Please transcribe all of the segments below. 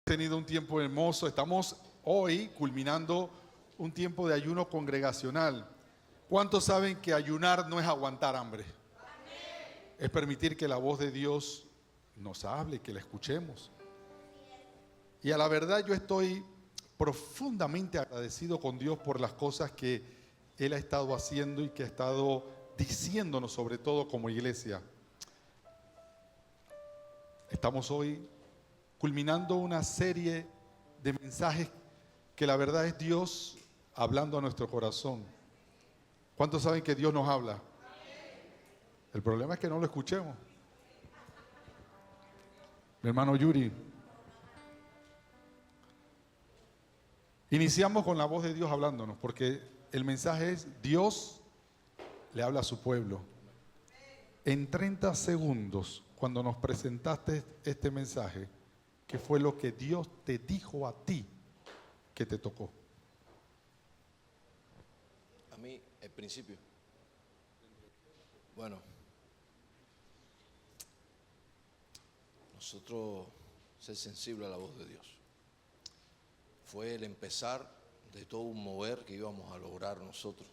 Tenido un tiempo hermoso. Estamos hoy culminando un tiempo de ayuno congregacional. ¿Cuántos saben que ayunar no es aguantar hambre? Es permitir que la voz de Dios nos hable, que la escuchemos. Y a la verdad yo estoy profundamente agradecido con Dios por las cosas que Él ha estado haciendo y que ha estado diciéndonos, sobre todo como iglesia. Estamos hoy culminando una serie de mensajes que la verdad es Dios hablando a nuestro corazón. ¿Cuántos saben que Dios nos habla? El problema es que no lo escuchemos. Mi hermano Yuri. Iniciamos con la voz de Dios hablándonos, porque el mensaje es: Dios le habla a su pueblo. En 30 segundos, cuando nos presentaste este mensaje, ¿qué fue lo que Dios te dijo a ti que te tocó? A mí, el principio. Bueno, nosotros ser sensibles a la voz de Dios. Fue el empezar de todo un mover que íbamos a lograr nosotros.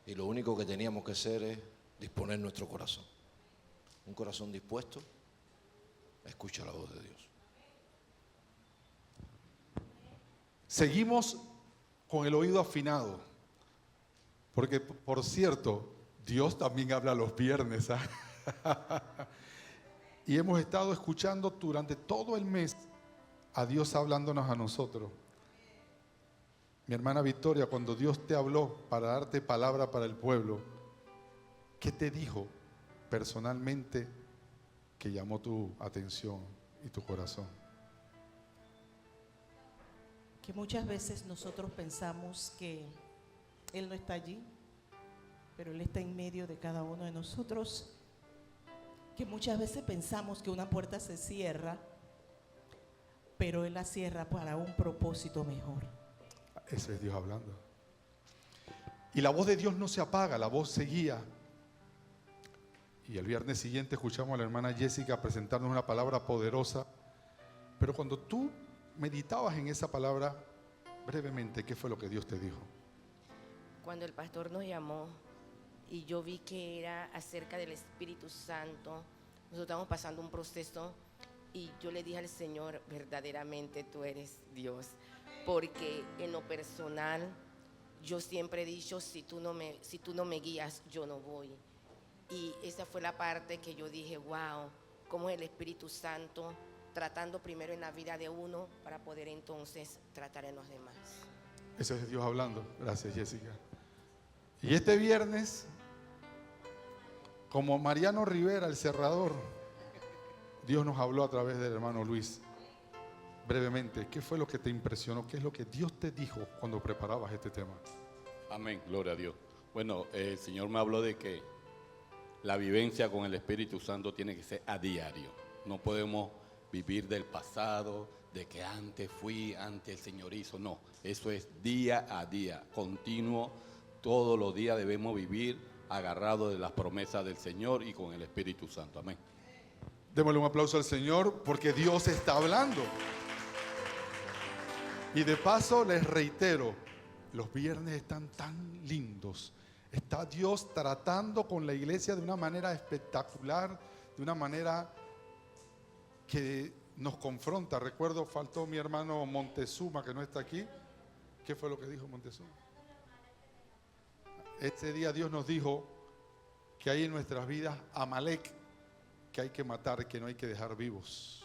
Y lo único que teníamos que hacer es disponer nuestro corazón. Un corazón dispuesto a escuchar la voz de Dios. Seguimos con el oído afinado, porque por cierto, Dios también habla los viernes, ¿ah? Y hemos estado escuchando durante todo el mes a Dios hablándonos a nosotros. Mi hermana Victoria, cuando Dios te habló para darte palabra para el pueblo, ¿qué te dijo personalmente que llamó tu atención y tu corazón? Que muchas veces nosotros pensamos que Él no está allí, pero Él está en medio de cada uno de nosotros. Que muchas veces pensamos que una puerta se cierra, pero Él la cierra para un propósito mejor. Ese es Dios hablando. Y la voz de Dios no se apaga, la voz seguía. Y el viernes siguiente escuchamos a la hermana Jessica presentarnos una palabra poderosa. Pero cuando tú meditabas en esa palabra, brevemente, ¿qué fue lo que Dios te dijo? Cuando el pastor nos llamó y yo vi que era acerca del Espíritu Santo, nosotros estamos pasando un proceso y yo le dije al Señor: verdaderamente tú eres Dios, porque en lo personal yo siempre he dicho: si tú no me guías, yo no voy. Y esa fue la parte que yo dije: wow, cómo es el Espíritu Santo tratando primero en la vida de uno para poder entonces tratar en los demás. Eso es Dios hablando. Gracias, Jessica. Y este viernes, como Mariano Rivera, el cerrador, Dios nos habló a través del hermano Luis. Brevemente, ¿qué fue lo que te impresionó? ¿Qué es lo que Dios te dijo cuando preparabas este tema? Amén, gloria a Dios. Bueno, el Señor me habló de que la vivencia con el Espíritu Santo tiene que ser a diario. No podemos vivir del pasado, de que antes el Señor hizo. No, eso es día a día, continuo. Todos los días debemos vivir agarrados de las promesas del Señor y con el Espíritu Santo. Amén. Démosle un aplauso al Señor porque Dios está hablando. Y de paso les reitero, los viernes están tan lindos. Está Dios tratando con la iglesia de una manera espectacular, de una manera que nos confronta. Recuerdo, faltó mi hermano Montezuma, que no está aquí. ¿Qué fue lo que dijo Montezuma? Ese día Dios nos dijo que hay en nuestras vidas Amalek, que hay que matar, que no hay que dejar vivos.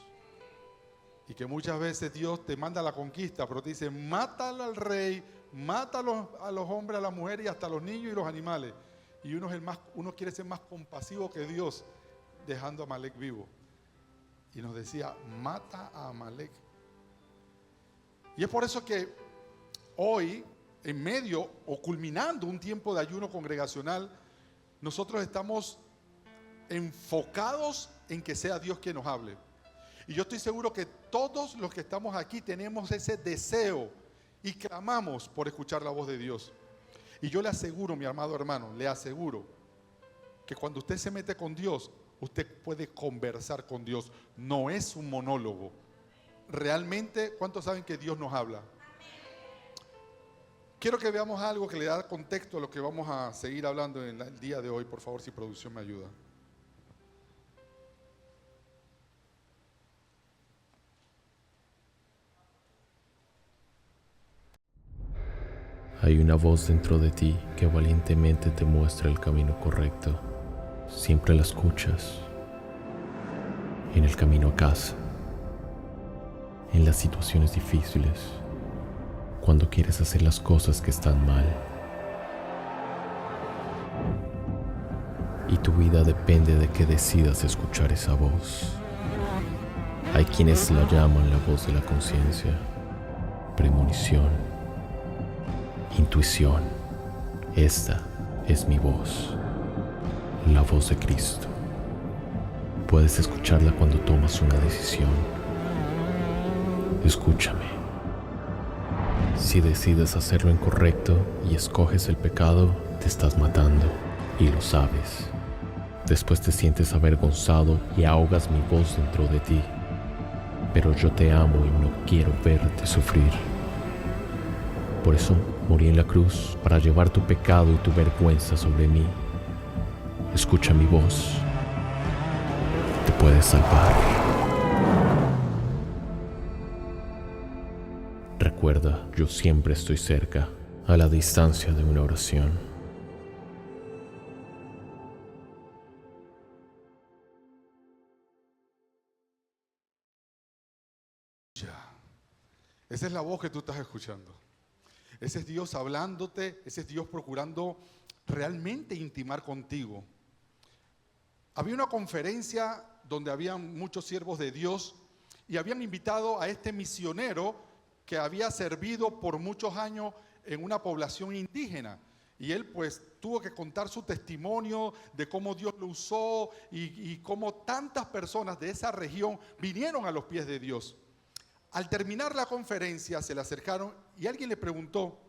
Y que muchas veces Dios te manda la conquista, pero te dice: mátalo al rey, mátalo a los hombres, a las mujeres y hasta a los niños y los animales. Y uno quiere ser más compasivo que Dios, dejando a Amalek vivo. Y nos decía: mata a Amalek. Y es por eso que hoy, en medio o culminando un tiempo de ayuno congregacional, nosotros estamos enfocados en que sea Dios quien nos hable. Y yo estoy seguro que todos los que estamos aquí tenemos ese deseo y clamamos por escuchar la voz de Dios. Y yo le aseguro, mi amado hermano, le aseguro que cuando usted se mete con Dios, usted puede conversar con Dios. No es un monólogo, realmente, ¿cuántos saben que Dios nos habla? Quiero que veamos algo que le da contexto a lo que vamos a seguir hablando en el día de hoy. Por favor, si producción me ayuda. Hay una voz dentro de ti que valientemente te muestra el camino correcto. Siempre la escuchas. En el camino a casa. En las situaciones difíciles. Cuando quieres hacer las cosas que están mal. Y tu vida depende de que decidas escuchar esa voz. Hay quienes la llaman la voz de la conciencia, premonición, intuición. Esta es mi voz, la voz de Cristo. Puedes escucharla cuando tomas una decisión. Escúchame. Si decides hacer lo incorrecto y escoges el pecado, te estás matando y lo sabes. Después te sientes avergonzado y ahogas mi voz dentro de ti. Pero yo te amo y no quiero verte sufrir. Por eso morí en la cruz para llevar tu pecado y tu vergüenza sobre mí. Escucha mi voz. Te puedes salvar. Recuerda, yo siempre estoy cerca, a la distancia de una oración. Esa es la voz que tú estás escuchando. Ese es Dios hablándote, ese es Dios procurando realmente intimar contigo. Había una conferencia donde habían muchos siervos de Dios y habían invitado a este misionero que había servido por muchos años en una población indígena. Y él pues tuvo que contar su testimonio de cómo Dios lo usó y cómo tantas personas de esa región vinieron a los pies de Dios. Al terminar la conferencia se le acercaron y alguien le preguntó,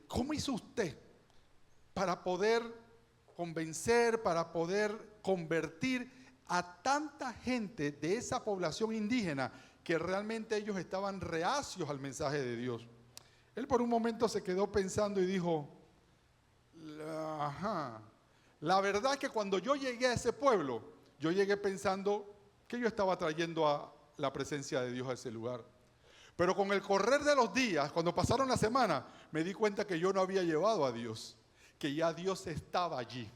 ¿cómo hizo usted para poder convencer, para poder convertir a tanta gente de esa población indígena que realmente ellos estaban reacios al mensaje de Dios? Él por un momento se quedó pensando y dijo, la verdad es que cuando yo llegué a ese pueblo, yo llegué pensando que yo estaba trayendo a la presencia de Dios a ese lugar. Pero con el correr de los días, cuando pasaron la semana, me di cuenta que yo no había llevado a Dios, que ya Dios estaba allí.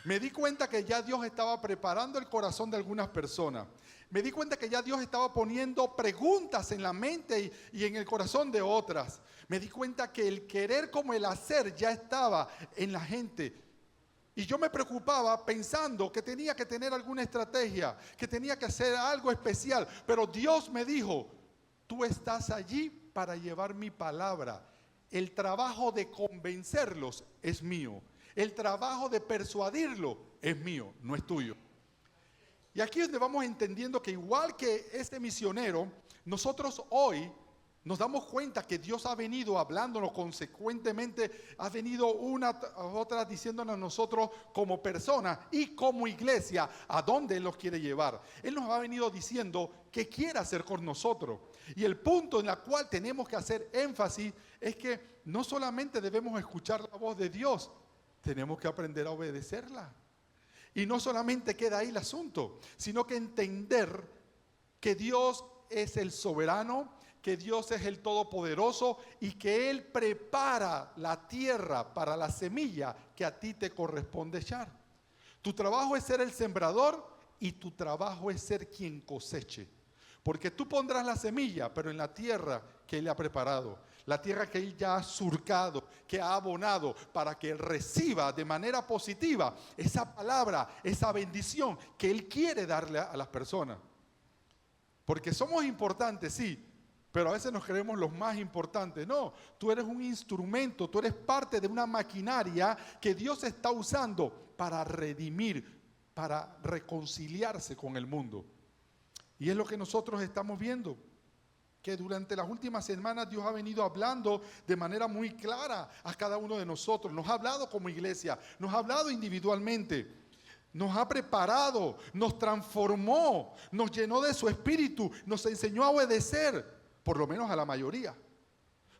Me di cuenta que ya Dios estaba preparando el corazón de algunas personas. Me di cuenta que ya Dios estaba poniendo preguntas en la mente y en el corazón de otras. Me di cuenta que el querer como el hacer ya estaba en la gente. Y yo me preocupaba pensando que tenía que tener alguna estrategia, que tenía que hacer algo especial. Pero Dios me dijo, tú estás allí para llevar mi palabra. El trabajo de convencerlos es mío. El trabajo de persuadirlo es mío, no es tuyo. Y aquí es donde vamos entendiendo que igual que este misionero, nosotros hoy nos damos cuenta que Dios ha venido hablándonos consecuentemente, ha venido una a otra diciéndonos a nosotros como personas y como iglesia a dónde Él nos quiere llevar. Él nos ha venido diciendo qué quiere hacer con nosotros. Y el punto en el cual tenemos que hacer énfasis es que no solamente debemos escuchar la voz de Dios, tenemos que aprender a obedecerla. Y no solamente queda ahí el asunto, sino que entender que Dios es el soberano, que Dios es el todopoderoso y que Él prepara la tierra para la semilla que a ti te corresponde echar. Tu trabajo es ser el sembrador y tu trabajo es ser quien coseche. Porque tú pondrás la semilla, pero en la tierra que Él ha preparado, la tierra que Él ya ha surcado, que ha abonado para que Él reciba de manera positiva esa palabra, esa bendición que Él quiere darle a las personas. Porque somos importantes, sí, pero a veces nos creemos los más importantes. No, tú eres un instrumento, tú eres parte de una maquinaria que Dios está usando para redimir, para reconciliarse con el mundo. Y es lo que nosotros estamos viendo, que durante las últimas semanas Dios ha venido hablando de manera muy clara a cada uno de nosotros. Nos ha hablado como iglesia, nos ha hablado individualmente. nos ha preparado, nos transformó, nos llenó de su espíritu, nos enseñó a obedecer, por lo menos a la mayoría.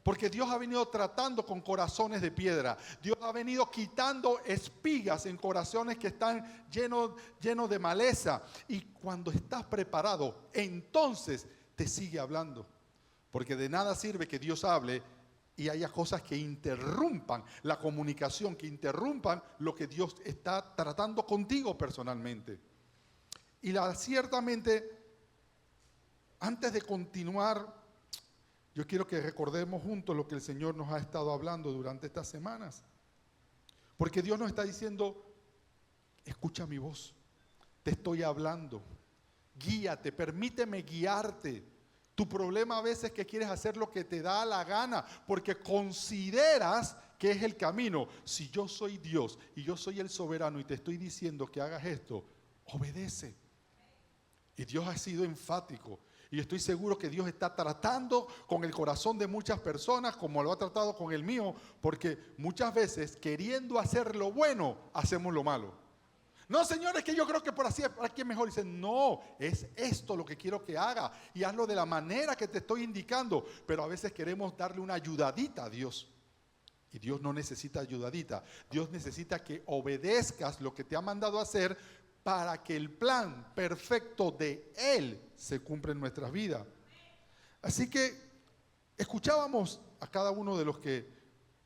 Porque Dios ha venido tratando con corazones de piedra. Dios ha venido quitando espigas en corazones que están llenos de maleza. Y cuando estás preparado, entonces te sigue hablando. Porque de nada sirve que Dios hable y haya cosas que interrumpan la comunicación, que interrumpan lo que Dios está tratando contigo personalmente. Y ciertamente, antes de continuar, yo quiero que recordemos juntos lo que el Señor nos ha estado hablando durante estas semanas. Porque Dios nos está diciendo, escucha mi voz, te estoy hablando, guíate, permíteme guiarte. Tu problema a veces es que quieres hacer lo que te da la gana, porque consideras que es el camino. Si yo soy Dios y yo soy el soberano y te estoy diciendo que hagas esto, obedece. Y Dios ha sido enfático. Y estoy seguro que Dios está tratando con el corazón de muchas personas como lo ha tratado con el mío, porque muchas veces queriendo hacer lo bueno, hacemos lo malo. No, señores, que yo creo que por aquí es mejor. Dicen, no, es esto lo que quiero que haga y hazlo de la manera que te estoy indicando. Pero a veces queremos darle una ayudadita a Dios. Y Dios no necesita ayudadita. Dios necesita que obedezcas lo que te ha mandado a hacer para que el plan perfecto de Él se cumpla en nuestras vidas. Así que escuchábamos a cada uno de los que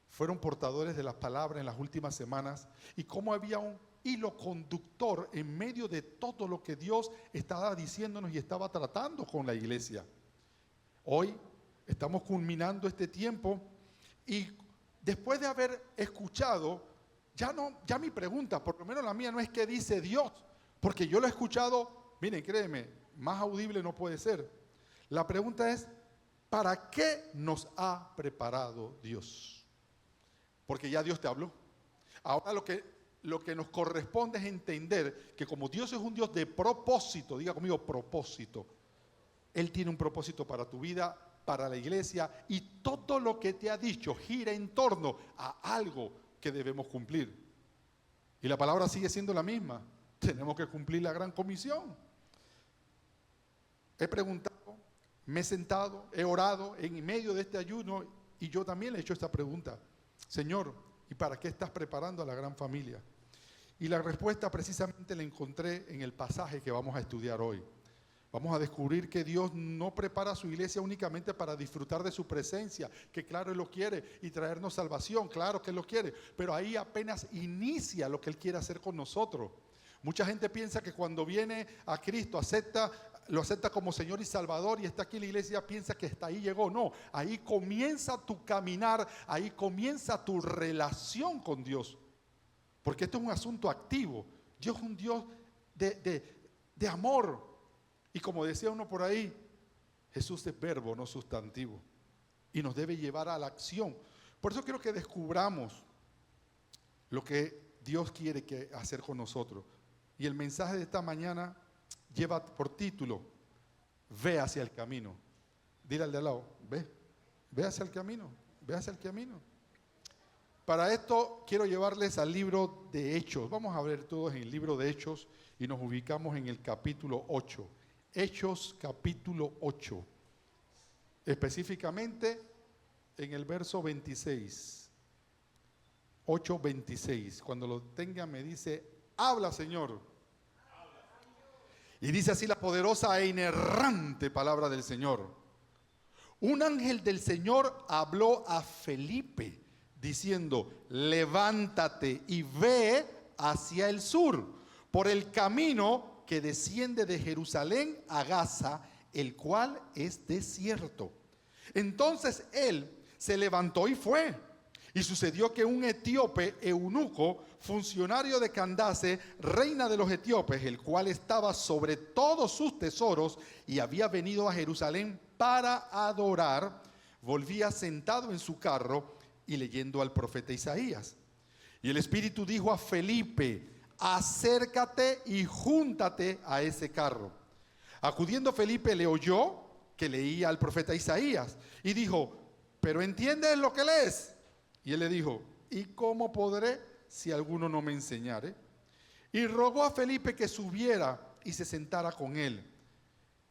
fueron portadores de las palabras en las últimas semanas y cómo había un hilo conductor en medio de todo lo que Dios estaba diciéndonos y estaba tratando con la iglesia. Hoy estamos culminando este tiempo y después de haber escuchado, ya mi pregunta, por lo menos la mía, no es qué dice Dios, porque yo lo he escuchado, miren, créeme, más audible no puede ser. La pregunta es, ¿para qué nos ha preparado Dios? Porque ya Dios te habló. Ahora lo que nos corresponde es entender que como Dios es un Dios de propósito, diga conmigo propósito, Él tiene un propósito para tu vida, para la iglesia, y todo lo que te ha dicho gira en torno a algo que debemos cumplir. Y la palabra sigue siendo la misma. Tenemos que cumplir la gran comisión. He preguntado, me he sentado, he orado en medio de este ayuno y yo también le he hecho esta pregunta. Señor, ¿y para qué estás preparando a la gran familia? Y la respuesta precisamente la encontré en el pasaje que vamos a estudiar hoy. Vamos a descubrir que Dios no prepara a su iglesia únicamente para disfrutar de su presencia, que claro Él lo quiere, y traernos salvación, claro que Él lo quiere, pero ahí apenas inicia lo que Él quiere hacer con nosotros. Mucha gente piensa que cuando viene a Cristo lo acepta como Señor y Salvador y está aquí en la iglesia, piensa que hasta ahí llegó. No, ahí comienza tu caminar, ahí comienza tu relación con Dios. Porque esto es un asunto activo. Dios es un Dios de amor. Y como decía uno por ahí, Jesús es verbo, no sustantivo. Y nos debe llevar a la acción. Por eso quiero que descubramos lo que Dios quiere hacer con nosotros. Y el mensaje de esta mañana lleva por título, ve hacia el camino. Dile al de al lado, ve hacia el camino, ve hacia el camino. Para esto quiero llevarles al libro de Hechos. Vamos a ver todos en el libro de Hechos y nos ubicamos en el capítulo 8. Hechos capítulo 8. Específicamente en el verso 26. 8:26. Cuando lo tenga me dice, habla Señor. Y dice así la poderosa e inerrante palabra del Señor. Un ángel del Señor habló a Felipe diciendo, levántate y ve hacia el sur, por el camino que desciende de Jerusalén a Gaza, el cual es desierto. Entonces él se levantó y fue. Y sucedió que un etíope eunuco, funcionario de Candace, reina de los etíopes, el cual estaba sobre todos sus tesoros y había venido a Jerusalén para adorar, volvía sentado en su carro y leyendo al profeta Isaías. Y el Espíritu dijo a Felipe, acércate y júntate a ese carro. Acudiendo Felipe le oyó que leía al profeta Isaías y dijo, ¿pero entiendes lo que lees? Y él le dijo, ¿y cómo podré si alguno no me enseñare? y rogó a Felipe que subiera y se sentara con él.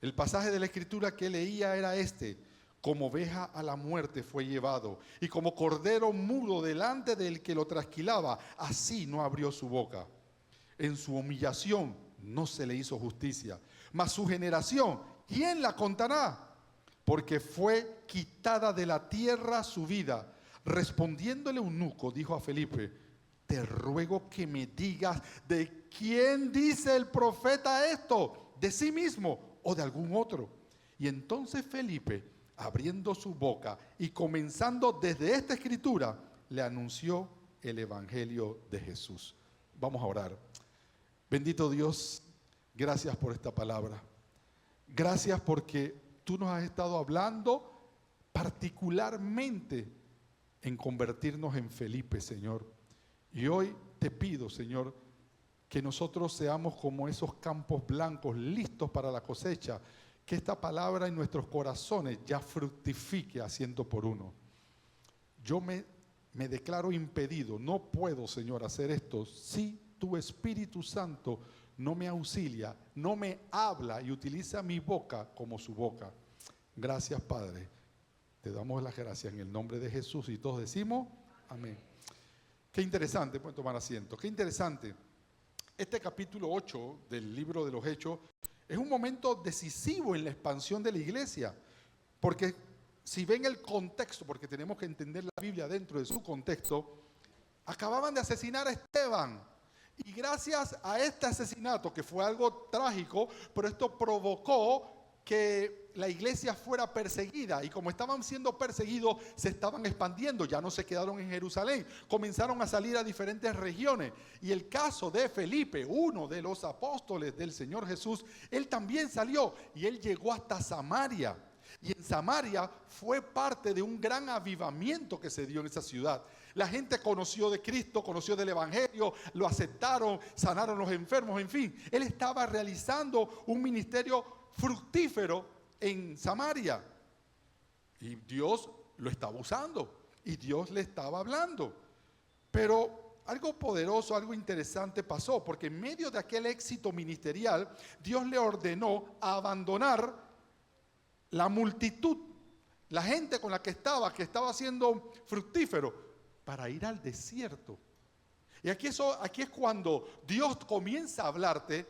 El pasaje de la Escritura que leía era este: como oveja a la muerte fue llevado, y como cordero mudo delante del que lo trasquilaba, así no abrió su boca. En su humillación no se le hizo justicia, mas su generación, ¿quién la contará? Porque fue quitada de la tierra su vida. Respondiéndole eunuco, dijo a Felipe: te ruego que me digas, ¿de quién dice el profeta esto? ¿De sí mismo o de algún otro? Y entonces Felipe, abriendo su boca y comenzando desde esta escritura, le anunció el evangelio de Jesús. Vamos a orar. Bendito Dios, gracias por esta palabra. Gracias porque tú nos has estado hablando particularmente en convertirnos en Felipe, Señor. Y hoy te pido, Señor, que nosotros seamos como esos campos blancos listos para la cosecha, que esta palabra en nuestros corazones ya fructifique a 100%. Yo me declaro impedido, no puedo, Señor, hacer esto si tu Espíritu Santo no me auxilia, no me habla y utiliza mi boca como su boca. Gracias, Padre. Te damos las gracias en el nombre de Jesús y todos decimos amén. Qué interesante, pueden tomar asiento, qué interesante. Este capítulo 8 del libro de los Hechos es un momento decisivo en la expansión de la iglesia, porque si ven el contexto, porque tenemos que entender la Biblia dentro de su contexto, acababan de asesinar a Esteban. Y gracias a este asesinato, que fue algo trágico, pero esto provocó que la iglesia fuera perseguida, y como estaban siendo perseguidos, se estaban expandiendo, ya no se quedaron en Jerusalén, comenzaron a salir a diferentes regiones. Y el caso de Felipe, uno de los apóstoles del Señor Jesús, él también salió y él llegó hasta Samaria. Y en Samaria fue parte de un gran avivamiento que se dio en esa ciudad. La gente conoció de Cristo, conoció del Evangelio, lo aceptaron, sanaron los enfermos, en fin. Él estaba realizando un ministerio fructífero en Samaria. Y Dios lo estaba usando. Y Dios le estaba hablando. Pero algo poderoso, algo interesante pasó. Porque en medio de aquel éxito ministerial, Dios le ordenó abandonar la multitud, la gente con la que estaba siendo fructífero, para ir al desierto. Y aquí es cuando Dios comienza a hablarte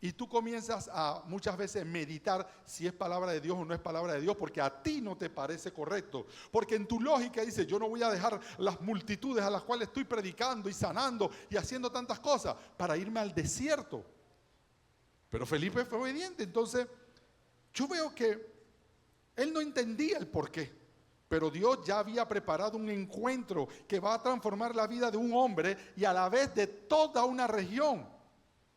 y tú comienzas a muchas veces meditar si es palabra de Dios o no es palabra de Dios, porque a ti no te parece correcto. Porque en tu lógica dices: yo no voy a dejar las multitudes a las cuales estoy predicando y sanando y haciendo tantas cosas para irme al desierto. Pero Felipe fue obediente. Entonces yo veo que él no entendía el porqué, pero Dios ya había preparado un encuentro que va a transformar la vida de un hombre y a la vez de toda una región,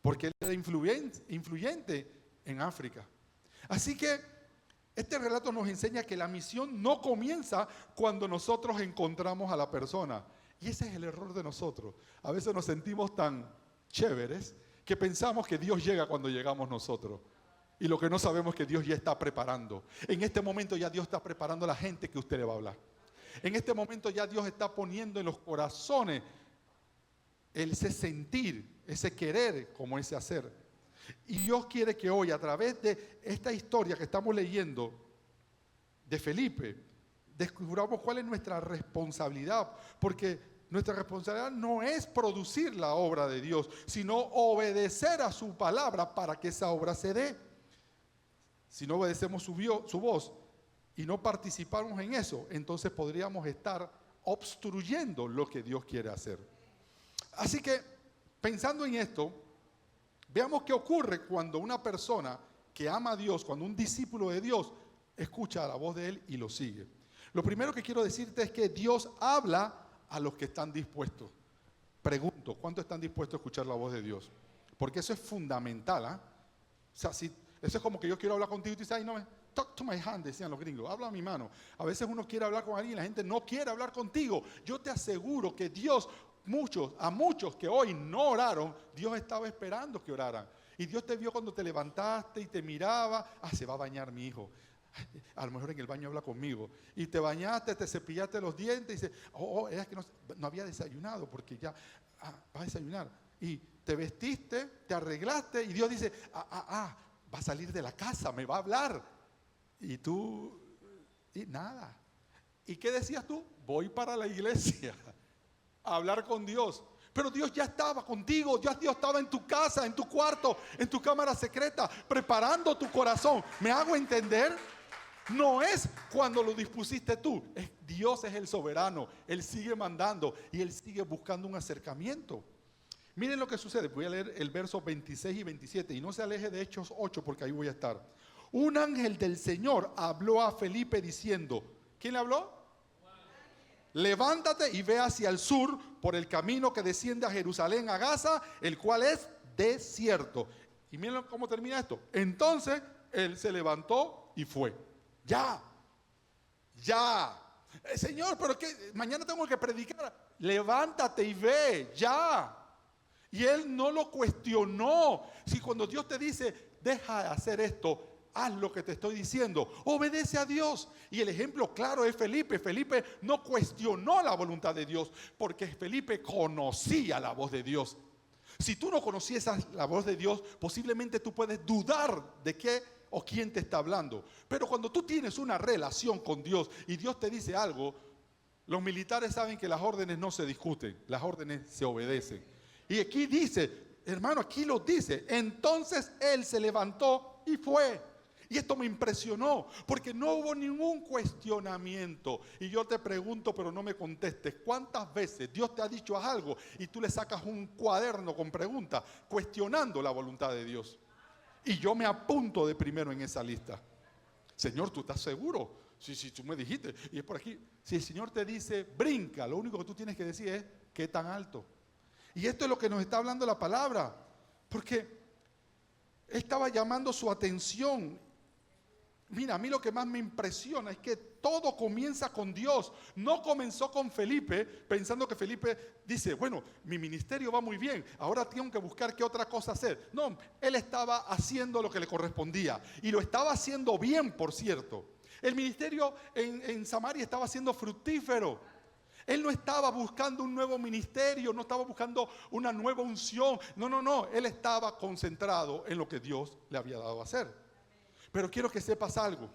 porque él era influyente en África. Así que este relato nos enseña que la misión no comienza cuando nosotros encontramos a la persona. Y ese es el error de nosotros. A veces nos sentimos tan chéveres que pensamos que Dios llega cuando llegamos nosotros. Y lo que no sabemos es que Dios ya está preparando. En este momento ya Dios está preparando a la gente que usted le va a hablar. En este momento ya Dios está poniendo en los corazones ese sentir, ese querer como ese hacer. Y Dios quiere que hoy, a través de esta historia que estamos leyendo de Felipe, descubramos cuál es nuestra responsabilidad. Porque nuestra responsabilidad no es producir la obra de Dios, sino obedecer a su palabra para que esa obra se dé. Si no obedecemos su voz y no participamos en eso, entonces podríamos estar obstruyendo lo que Dios quiere hacer. Así que, pensando en esto, veamos qué ocurre cuando una persona que ama a Dios, cuando un discípulo de Dios escucha la voz de Él y lo sigue. Lo primero que quiero decirte es que Dios habla a los que están dispuestos. Pregunto, ¿cuántos están dispuestos a escuchar la voz de Dios? Porque eso es fundamental, ¿ah? O sea, eso es como que yo quiero hablar contigo y tú dices: ay, no, talk to my hand, decían los gringos, habla a mi mano. A veces uno quiere hablar con alguien y la gente no quiere hablar contigo. Yo te aseguro que Dios, a muchos que hoy no oraron, Dios estaba esperando que oraran. Y Dios te vio cuando te levantaste y te miraba: se va a bañar mi hijo. A lo mejor en el baño habla conmigo. Y te bañaste, te cepillaste los dientes y dices: es que no había desayunado, porque ya va a desayunar. Y te vestiste, te arreglaste y Dios dice, va a salir de la casa, me va a hablar. Y tú, y nada. ¿Y qué decías tú? Voy para la iglesia a hablar con Dios. Pero Dios ya estaba contigo, Dios estaba en tu casa, en tu cuarto, en tu cámara secreta, preparando tu corazón. ¿Me hago entender? No es cuando lo dispusiste tú, Dios es el soberano, Él sigue mandando y Él sigue buscando un acercamiento. Miren lo que sucede, voy a leer el verso 26 y 27 y no se aleje de Hechos 8 porque ahí voy a estar. Un ángel del Señor habló a Felipe diciendo, ¿quién le habló? Levántate y ve hacia el sur por el camino que desciende a Jerusalén, a Gaza, el cual es desierto. Y miren cómo termina esto. Entonces él se levantó y fue. Ya. Señor, pero que mañana tengo que predicar. Levántate y ve, ya. Y él no lo cuestionó. Si cuando Dios te dice, deja de hacer esto, haz lo que te estoy diciendo, obedece a Dios. Y el ejemplo claro es Felipe. Felipe no cuestionó la voluntad de Dios, porque Felipe conocía la voz de Dios. Si tú no conocieras la voz de Dios, posiblemente tú puedes dudar de qué o quién te está hablando. Pero cuando tú tienes una relación con Dios y Dios te dice algo, los militares saben que las órdenes no se discuten, las órdenes se obedecen. Y aquí dice, hermano, aquí lo dice, entonces él se levantó y fue. Y esto me impresionó, porque no hubo ningún cuestionamiento. Y yo te pregunto, pero no me contestes, ¿cuántas veces Dios te ha dicho algo y tú le sacas un cuaderno con preguntas, cuestionando la voluntad de Dios? Y yo me apunto de primero en esa lista. Señor, ¿tú estás seguro? Sí, tú me dijiste. Y es por aquí. Si el Señor te dice, brinca, lo único que tú tienes que decir es, ¿qué tan alto? Y esto es lo que nos está hablando la palabra. Porque Él estaba llamando su atención. Mira, a mí lo que más me impresiona es que todo comienza con Dios. No comenzó con Felipe, pensando que Felipe dice, bueno, mi ministerio va muy bien, ahora tengo que buscar qué otra cosa hacer. No, él estaba haciendo lo que le correspondía y lo estaba haciendo bien, por cierto. El ministerio en Samaria estaba siendo fructífero. Él no estaba buscando un nuevo ministerio, no estaba buscando una nueva unción. No, él estaba concentrado en lo que Dios le había dado a hacer. Pero quiero que sepas algo.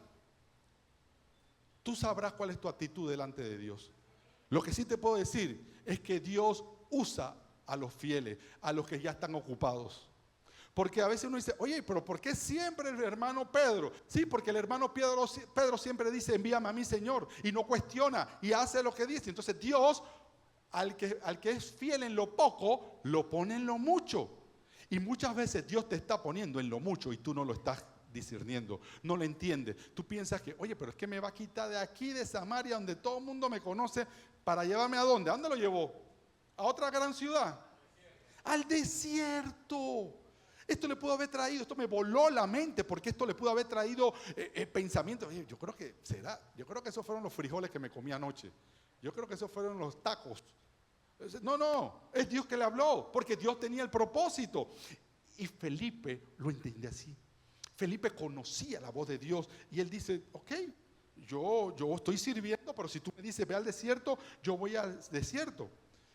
Tú sabrás cuál es tu actitud delante de Dios. Lo que sí te puedo decir es que Dios usa a los fieles, a los que ya están ocupados. Porque a veces uno dice, oye, pero ¿por qué siempre el hermano Pedro? Sí, porque el hermano Pedro siempre dice, envíame a mí, Señor, y no cuestiona y hace lo que dice. Entonces Dios, al que es fiel en lo poco, lo pone en lo mucho. Y muchas veces Dios te está poniendo en lo mucho y tú no lo estás discerniendo, no lo entiendes. Tú piensas que, oye, pero es que me va a quitar de aquí, de Samaria, donde todo el mundo me conoce, para llevarme ¿a dónde? ¿A dónde lo llevó? ¿A otra gran ciudad? Al desierto. Esto le pudo haber traído, esto me voló la mente, porque esto le pudo haber traído pensamientos. Oye, yo creo que esos fueron los frijoles que me comí anoche. Yo creo que esos fueron los tacos. No, es Dios que le habló, porque Dios tenía el propósito. Y Felipe lo entiende así. Felipe conocía la voz de Dios y él dice, ok, yo estoy sirviendo, pero si tú me dices ve al desierto, yo voy al desierto.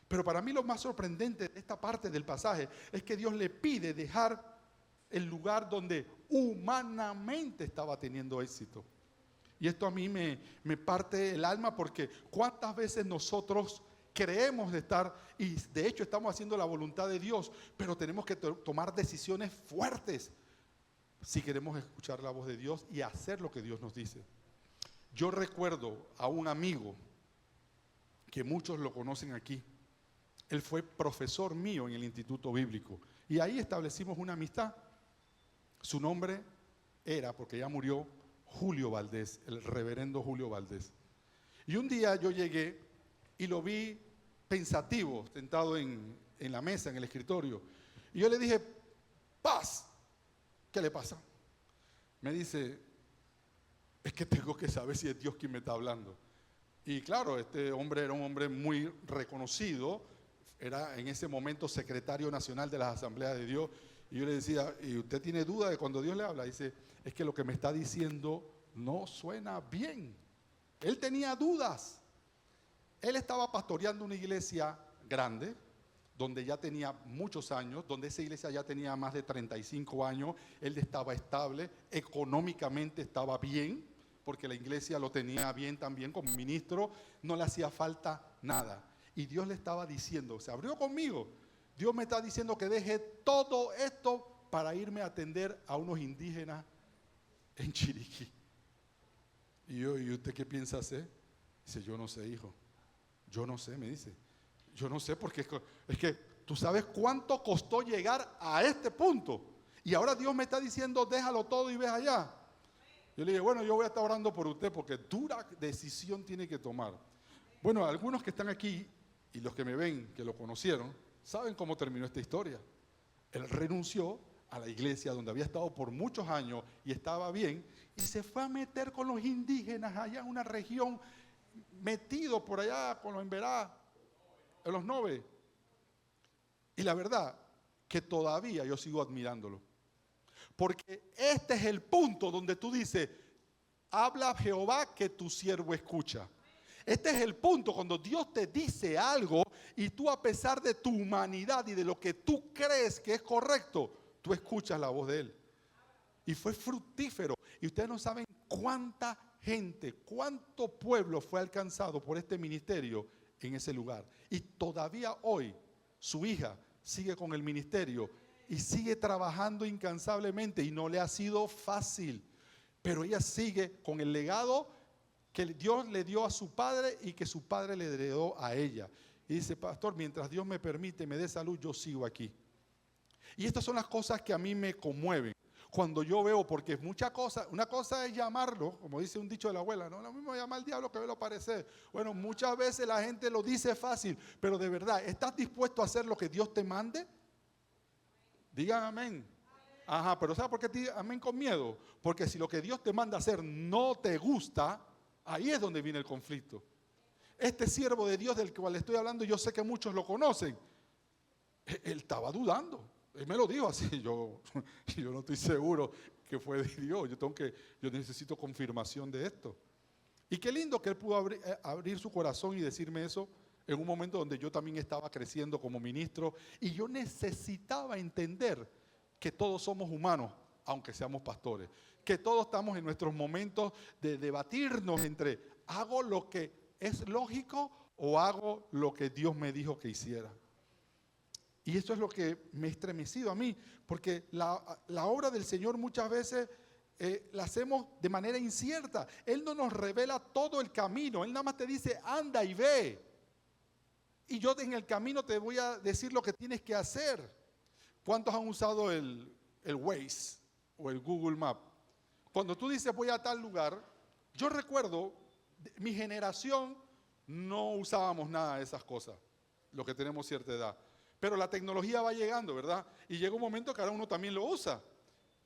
Pero para mí lo más sorprendente de esta parte del pasaje es que Dios le pide dejar el lugar donde humanamente estaba teniendo éxito. Y esto a mí me parte el alma, porque cuántas veces nosotros creemos de estar, y de hecho estamos haciendo la voluntad de Dios, pero tenemos que tomar decisiones fuertes si queremos escuchar la voz de Dios y hacer lo que Dios nos dice. Yo recuerdo a un amigo que muchos lo conocen aquí. Él fue profesor mío en el Instituto Bíblico y ahí establecimos una amistad. Su nombre era, porque ya murió, Julio Valdés, el reverendo Julio Valdés. Y un día yo llegué y lo vi pensativo, sentado en la mesa, en el escritorio. Y yo le dije, paz. ¿Qué le pasa? Me dice, es que tengo que saber si es Dios quien me está hablando. Y claro, este hombre era un hombre muy reconocido, era en ese momento secretario nacional de las Asambleas de Dios. Y yo le decía, ¿y usted tiene duda de cuando Dios le habla? Dice, es que lo que me está diciendo no suena bien. Él tenía dudas. Él estaba pastoreando una iglesia grande, donde ya tenía muchos años, donde esa iglesia ya tenía más de 35 años. Él estaba estable, económicamente estaba bien, porque la iglesia lo tenía bien también como ministro, no le hacía falta nada. Y Dios le estaba diciendo, se abrió conmigo, Dios me está diciendo que deje todo esto para irme a atender a unos indígenas en Chiriquí. Y yo, ¿y usted qué piensa hacer? Dice, yo no sé, hijo. Yo no sé, me dice. Yo no sé, porque es que tú sabes cuánto costó llegar a este punto. Y ahora Dios me está diciendo, déjalo todo y ves allá. Yo le dije, bueno, yo voy a estar orando por usted porque dura decisión tiene que tomar. Bueno, algunos que están aquí y los que me ven, que lo conocieron, saben cómo terminó esta historia. Él renunció a la iglesia donde había estado por muchos años y estaba bien, y se fue a meter con los indígenas allá en una región, metido por allá con los Emberá, en los Nove. Y la verdad que todavía yo sigo admirándolo. Porque este es el punto donde tú dices, habla Jehová que tu siervo escucha. Este es el punto cuando Dios te dice algo y tú, a pesar de tu humanidad y de lo que tú crees que es correcto, tú escuchas la voz de Él. Y fue fructífero. Y ustedes no saben cuánta gente, cuánto pueblo fue alcanzado por este ministerio en ese lugar. Y todavía hoy su hija sigue con el ministerio y sigue trabajando incansablemente, y no le ha sido fácil. Pero ella sigue con el legado que Dios le dio a su padre y que su padre le heredó a ella. Y dice, pastor, mientras Dios me permite, me dé salud, yo sigo aquí. Y estas son las cosas que a mí me conmueven. Cuando yo veo, porque muchas cosas, una cosa es llamarlo, como dice un dicho de la abuela, no lo mismo llamar al diablo que verlo aparecer. Bueno, muchas veces la gente lo dice fácil, pero de verdad, ¿estás dispuesto a hacer lo que Dios te mande? Digan amén. Ajá, pero ¿sabes por qué te digo amén con miedo? Porque si lo que Dios te manda hacer no te gusta, ahí es donde viene el conflicto. Este siervo de Dios del cual estoy hablando, yo sé que muchos lo conocen. Él estaba dudando. Él me lo dijo así. Yo no estoy seguro que fue de Dios. Yo necesito confirmación de esto. Y qué lindo que él pudo abrir su corazón y decirme eso en un momento donde yo también estaba creciendo como ministro. Y yo necesitaba entender que todos somos humanos, aunque seamos pastores. Que todos estamos en nuestros momentos de debatirnos entre, ¿hago lo que es lógico o hago lo que Dios me dijo que hiciera? Y esto es lo que me ha estremecido a mí, porque la obra del Señor muchas veces la hacemos de manera incierta. Él no nos revela todo el camino, Él nada más te dice, anda y ve. Y yo en el camino te voy a decir lo que tienes que hacer. ¿Cuántos han usado el Waze o el Google Map? Cuando tú dices voy a tal lugar, yo recuerdo, mi generación no usábamos nada de esas cosas, los que tenemos cierta edad. Pero la tecnología va llegando, ¿verdad? Y llega un momento que ahora uno también lo usa.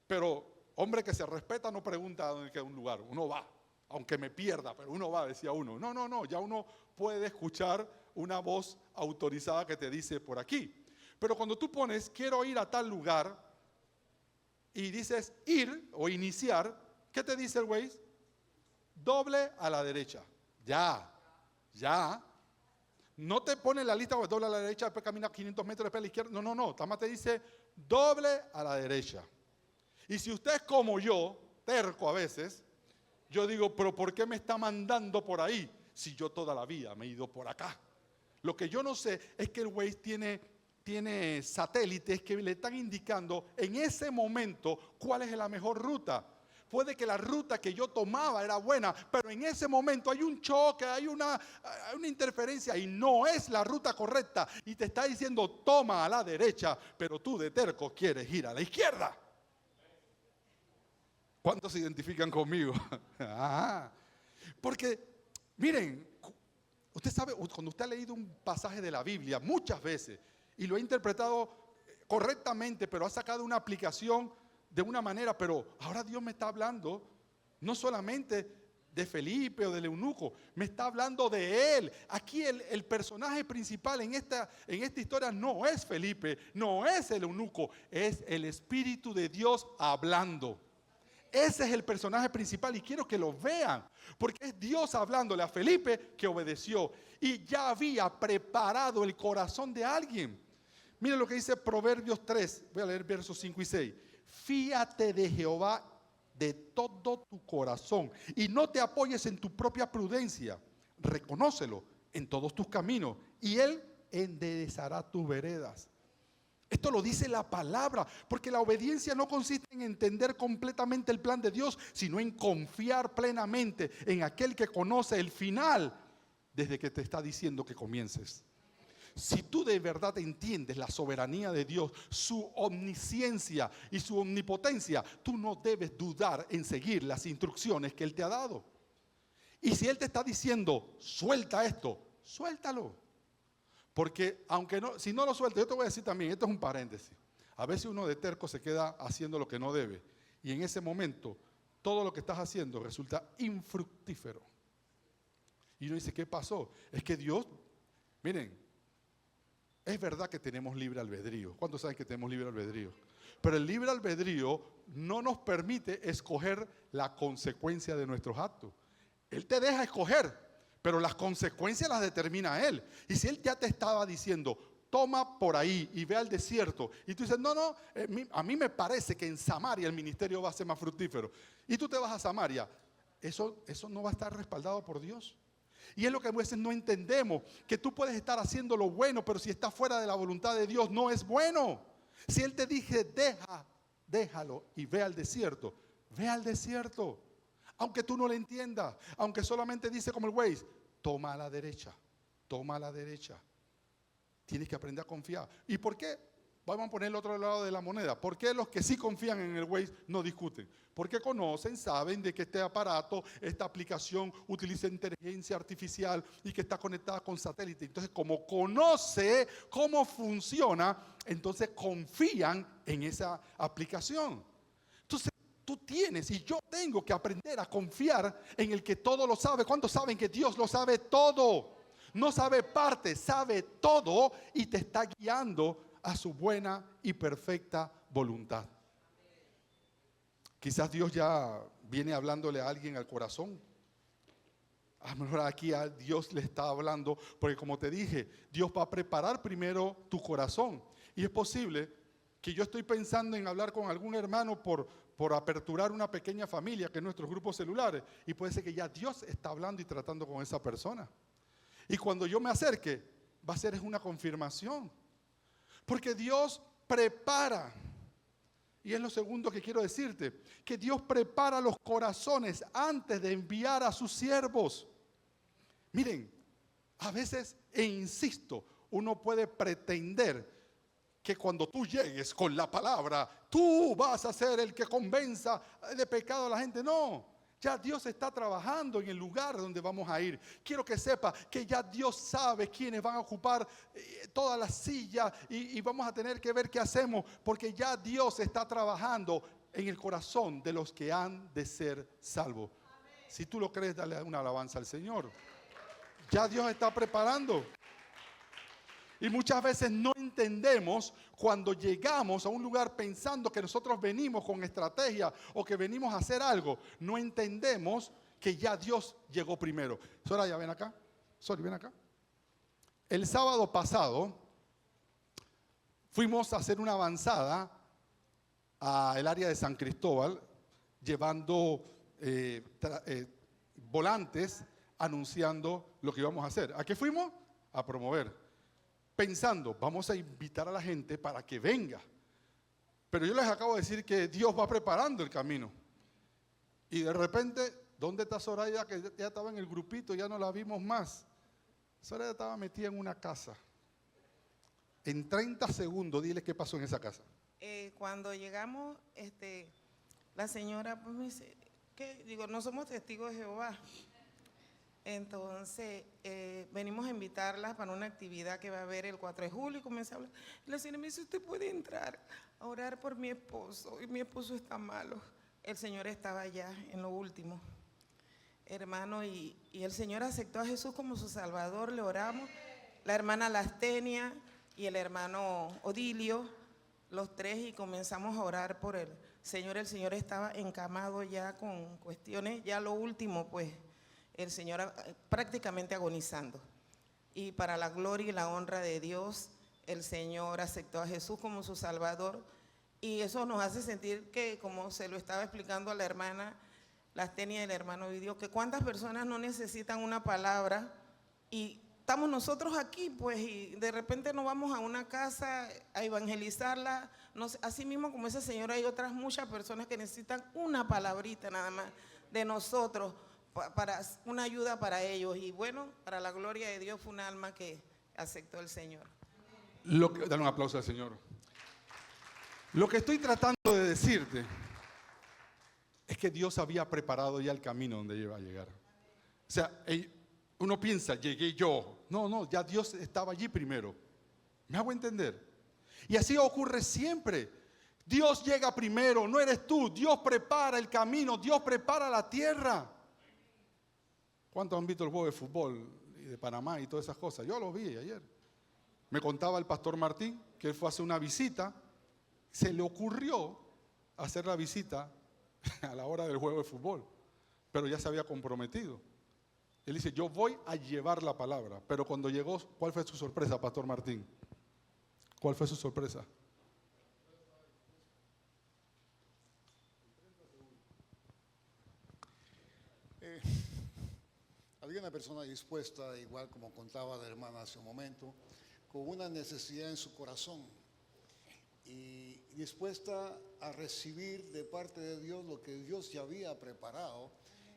Pero hombre que se respeta no pregunta a dónde queda un lugar. Uno va, aunque me pierda, pero uno va, decía uno. No, ya uno puede escuchar una voz autorizada que te dice por aquí. Pero cuando tú pones, quiero ir a tal lugar, y dices ir o iniciar, ¿qué te dice el Waze? Doble a la derecha. Ya. No te pone la lista, doble a la derecha, después camina 500 metros, después a la izquierda. No. Tamás te dice doble a la derecha. Y si usted es como yo, terco a veces, yo digo, pero ¿por qué me está mandando por ahí? Si yo toda la vida me he ido por acá. Lo que yo no sé es que el Waze tiene satélites que le están indicando en ese momento cuál es la mejor ruta. Puede que la ruta que yo tomaba era buena, pero en ese momento hay un choque, hay una interferencia y no es la ruta correcta. Y te está diciendo, toma a la derecha, pero tú de terco quieres ir a la izquierda. ¿Cuántos se identifican conmigo? Porque, miren, usted sabe, cuando usted ha leído un pasaje de la Biblia muchas veces y lo ha interpretado correctamente, pero ha sacado una aplicación de una manera, pero ahora Dios me está hablando no solamente de Felipe o del eunuco, me está hablando de él. Aquí el personaje principal en esta historia no es Felipe, no es el eunuco, es el Espíritu de Dios hablando. Ese es el personaje principal y quiero que lo vean, porque es Dios hablándole a Felipe que obedeció y ya había preparado el corazón de alguien. Mire lo que dice Proverbios 3, voy a leer versos 5 y 6. Fíate de Jehová de todo tu corazón y no te apoyes en tu propia prudencia. Reconócelo en todos tus caminos y Él enderezará tus veredas. Esto lo dice la palabra, porque la obediencia no consiste en entender completamente el plan de Dios, sino en confiar plenamente en aquel que conoce el final desde que te está diciendo que comiences. Si tú de verdad entiendes la soberanía de Dios, su omnisciencia y su omnipotencia, tú no debes dudar en seguir las instrucciones que Él te ha dado. Y si Él te está diciendo, suelta esto, suéltalo. Porque aunque no, si no lo suelta, yo te voy a decir también, esto es un paréntesis. A veces uno de terco se queda haciendo lo que no debe. Y en ese momento, todo lo que estás haciendo resulta infructífero. Y uno dice, ¿qué pasó? Es que Dios, miren, es verdad que tenemos libre albedrío. ¿Cuántos saben que tenemos libre albedrío? Pero el libre albedrío no nos permite escoger la consecuencia de nuestros actos. Él te deja escoger, pero las consecuencias las determina Él. Y si Él ya te estaba diciendo, toma por ahí y ve al desierto, y tú dices, no, a mí me parece que en Samaria el ministerio va a ser más fructífero, y tú te vas a Samaria, eso no va a estar respaldado por Dios. Y es lo que a veces no entendemos, que tú puedes estar haciendo lo bueno, pero si está fuera de la voluntad de Dios no es bueno. Si Él te dice, déjalo y ve al desierto, ve al desierto. Aunque tú no le entiendas, aunque solamente dice como el Waze, toma a la derecha, toma a la derecha. Tienes que aprender a confiar. ¿Y por qué? Vamos a poner el otro lado de la moneda. ¿Por qué los que sí confían en el Waze no discuten? Porque conocen, saben de que este aparato, esta aplicación utiliza inteligencia artificial y que está conectada con satélite. Entonces, como conoce cómo funciona, entonces confían en esa aplicación. Entonces, tú tienes y yo tengo que aprender a confiar en el que todo lo sabe. ¿Cuántos saben que Dios lo sabe todo? No sabe parte, sabe todo y te está guiando a su buena y perfecta voluntad. Quizás Dios ya viene hablándole a alguien al corazón. A lo mejor aquí a Dios le está hablando, porque como te dije, Dios va a preparar primero tu corazón. Y es posible que yo estoy pensando en hablar con algún hermano por aperturar una pequeña familia, que es nuestros grupos celulares. Y puede ser que ya Dios está hablando y tratando con esa persona. Y cuando yo me acerque, va a ser una confirmación. Porque Dios prepara, y es lo segundo que quiero decirte, que Dios prepara los corazones antes de enviar a sus siervos. Miren, a veces, e insisto, uno puede pretender que cuando tú llegues con la palabra, tú vas a ser el que convenza de pecado a la gente. No. Ya Dios está trabajando en el lugar donde vamos a ir. Quiero que sepa que ya Dios sabe quiénes van a ocupar todas las sillas y vamos a tener que ver qué hacemos, porque ya Dios está trabajando en el corazón de los que han de ser salvos. Si tú lo crees, dale una alabanza al Señor. Ya Dios está preparando. Y muchas veces no entendemos cuando llegamos a un lugar pensando que nosotros venimos con estrategia o que venimos a hacer algo. No entendemos que ya Dios llegó primero. Soraya, ven acá. Sorry, ven acá. El sábado pasado fuimos a hacer una avanzada al área de San Cristóbal, llevando volantes anunciando lo que íbamos a hacer. ¿A qué fuimos? A promover. Pensando, vamos a invitar a la gente para que venga. Pero yo les acabo de decir que Dios va preparando el camino. Y de repente, ¿dónde está Soraya? Que ya estaba en el grupito, ya no la vimos más. Soraya estaba metida en una casa. En 30 segundos, dile qué pasó en esa casa. Cuando llegamos, la señora pues me dice, ¿qué? Digo, no somos testigos de Jehová. Entonces, venimos a invitarlas para una actividad que va a haber el 4 de julio y comencé a hablar. La señora me dice, usted puede entrar a orar por mi esposo, y mi esposo está malo. El Señor estaba allá en lo último, hermano, y el Señor aceptó a Jesús como su Salvador, le oramos. La hermana Lastenia y el hermano Odilio, los tres, y comenzamos a orar por el Señor. El Señor estaba encamado ya con cuestiones, ya lo último pues, el Señor prácticamente agonizando. Y para la gloria y la honra de Dios, el Señor aceptó a Jesús como su Salvador, y eso nos hace sentir que, como se lo estaba explicando a la hermana Lastenia y el hermano Vidio, que cuántas personas no necesitan una palabra y estamos nosotros aquí, pues, y de repente nos vamos a una casa a evangelizarla. No sé, así mismo como esa señora, hay otras muchas personas que necesitan una palabrita nada más de nosotros para una ayuda para ellos. Y bueno, para la gloria de Dios, fue un alma que aceptó el Señor. Dale un aplauso al Señor. Lo que estoy tratando de decirte es que Dios había preparado ya el camino donde iba a llegar. O sea, uno piensa, llegué yo. No, ya Dios estaba allí primero. ¿Me hago entender? Y así ocurre siempre. Dios llega primero, no eres tú. Dios prepara el camino, Dios prepara la tierra. ¿Cuántos han visto el juego de fútbol de Panamá y todas esas cosas? Yo lo vi ayer. Me contaba el pastor Martín que él fue a hacer una visita. Se le ocurrió hacer la visita a la hora del juego de fútbol, pero ya se había comprometido. Él dice, yo voy a llevar la palabra. Pero cuando llegó, ¿cuál fue su sorpresa, pastor Martín? ¿Cuál fue su sorpresa? Había una persona dispuesta, igual como contaba la hermana hace un momento, con una necesidad en su corazón y dispuesta a recibir de parte de Dios lo que Dios ya había preparado.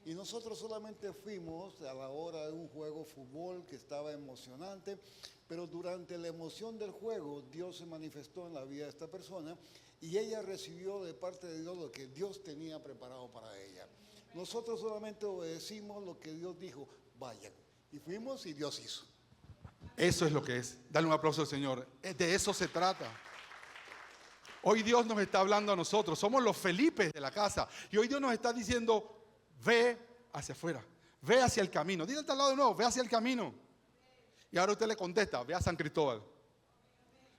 Y nosotros solamente fuimos a la hora de un juego de fútbol que estaba emocionante, pero durante la emoción del juego Dios se manifestó en la vida de esta persona y ella recibió de parte de Dios lo que Dios tenía preparado para ella. Nosotros solamente obedecimos lo que Dios dijo, vayan. Y fuimos y Dios hizo. Eso es lo que es. Dale un aplauso al Señor. De eso se trata. Hoy Dios nos está hablando a nosotros. Somos los Felipes de la casa. Y hoy Dios nos está diciendo, ve hacia afuera. Ve hacia el camino. Dile al lado de nuevo, ve hacia el camino. Y ahora usted le contesta, ve a San Cristóbal.